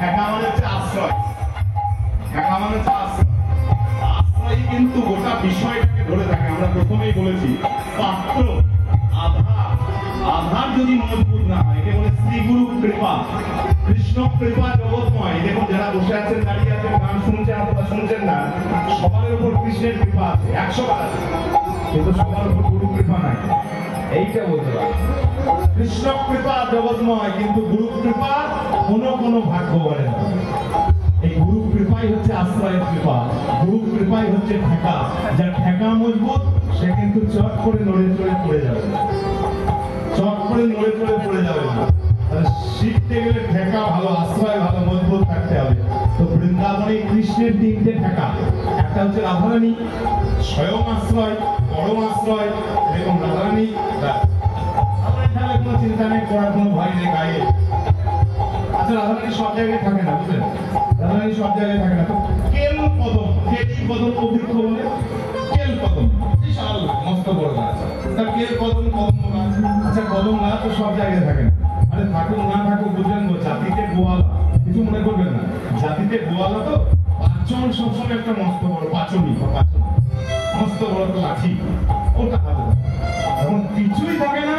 ঠেকা মানে হচ্ছে আশ্রয়, ঠেকা মানে হচ্ছে আশ্রয়। আশ্রয় কিন্তু গোটা বিষয়টাকে ধরে থাকে। আমরা প্রথমেই বলেছি পাত্র আধার, আধার যদি মজবুত না হয়, একে বলে শ্রী গুরু কৃপা, কৃষ্ণ কৃপা জগৎময়। দেখুন যারা বসে আছেন, দাঁড়িয়ে আছেন, গান শুনছেন অথবা শুনছেন না, সবার উপর কৃষ্ণের কৃপা আছে 100 আছে, কিন্তু সবার উপর গুরু কৃপা নাই। এইটা বলতে পারি কৃষ্ণ কৃপা জগৎময়, কিন্তু গুরু কৃপা কোনো ভাগ্য বলে না। এই গুরু কৃপাই হচ্ছে আশ্রয়ের কৃপা, গুরু কৃপাই হচ্ছে ঠেকা। যার ঠেকা মজবুত সে কিন্তু চট করে নড়ে চড়ে পড়ে যাবে না, চট করে নড়ে চড়ে পড়ে যাবে না। শিখতে গেলে ঠেকা ভালো, আশ্রয় ভালো, মজবুত থাকতে হবে। তো বৃন্দাবনে কৃষ্ণের 3টে ঠেকা। একটা হচ্ছে রাধারানী, স্বয়ং আশ্রয়, পরম আশ্রয়। এরকম রাধারানী, রাধারানী কোনো চিন্তা নেই, করার কোনো ভয় নেই গায়ে। আচ্ছা রাধারানী সব জায়গায় থাকে না, বুঝলেন? রাধারানী সব জায়গায় থাকে না। তো কেল কদম, কেলি কদম অভিজ্ঞ বলে কেল কদম বিশাল মস্ত বড় গাছ। তার কেল কদম, কদম গাছ। আচ্ছা কদম গাছ তো সব জায়গায় থাকে না। আরে থাকুক না থাকুক, বুঝলেন তো, জাতিতে গোয়ালা, কিছু মনে করবেন না, জাতিতে গোয়ালা তো পাঁচজন সবসময় একটা মস্ত বড় পাঁচনি, মস্ত বড় তো লাঠি, ওটা হাতে যখন কিছুই থাকে না,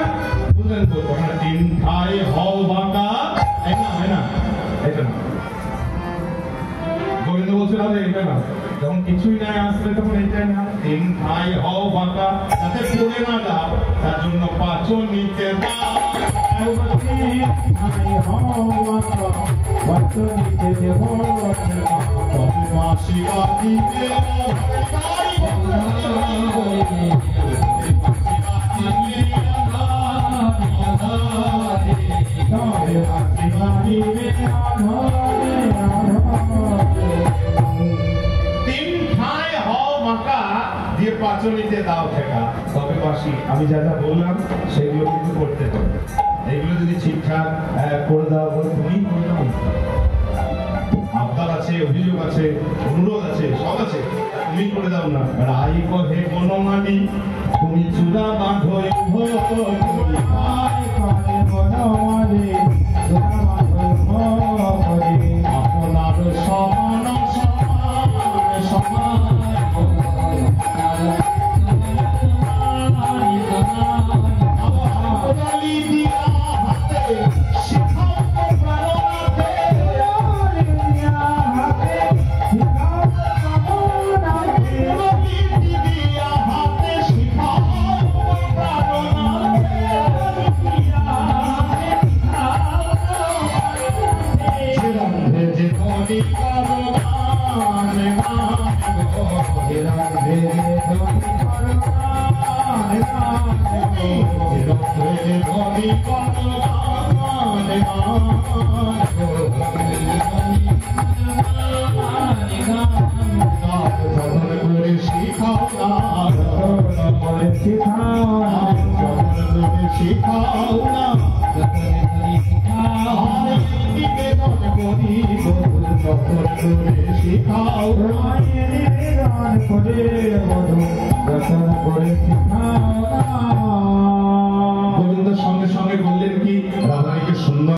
বুঝলেন তো, তখন 3 খায় হল বাঁকা, হয় না, এটা না। গোবিন্দ বলছিল এটা না, যখন কিছুই নাই আসলে তখন এইটাই না, 3 খায় হল বাঁকা, যাতে পড়ে না যাও, তার জন্য পাঁচন নিতে দাও। দিয়ে পাঁচনিতে দাও ঠেকা, তবে বাসি। আমি যা যা বললাম সেগুলো কিন্তু করতে হবে। এইগুলো যদি ঠিকঠাক করে দাও, তুমি করে দাও, আবদার আছে, অভিযোগ আছে, অনুরোধ আছে, সব আছে, তুমি করে দাও না। রাই কহে বনমালী তুমি চূড়া বাঁধই আপনার সমান সমান সমান গোবিন্দ সঙ্গে সঙ্গে বললেন কি, রাধা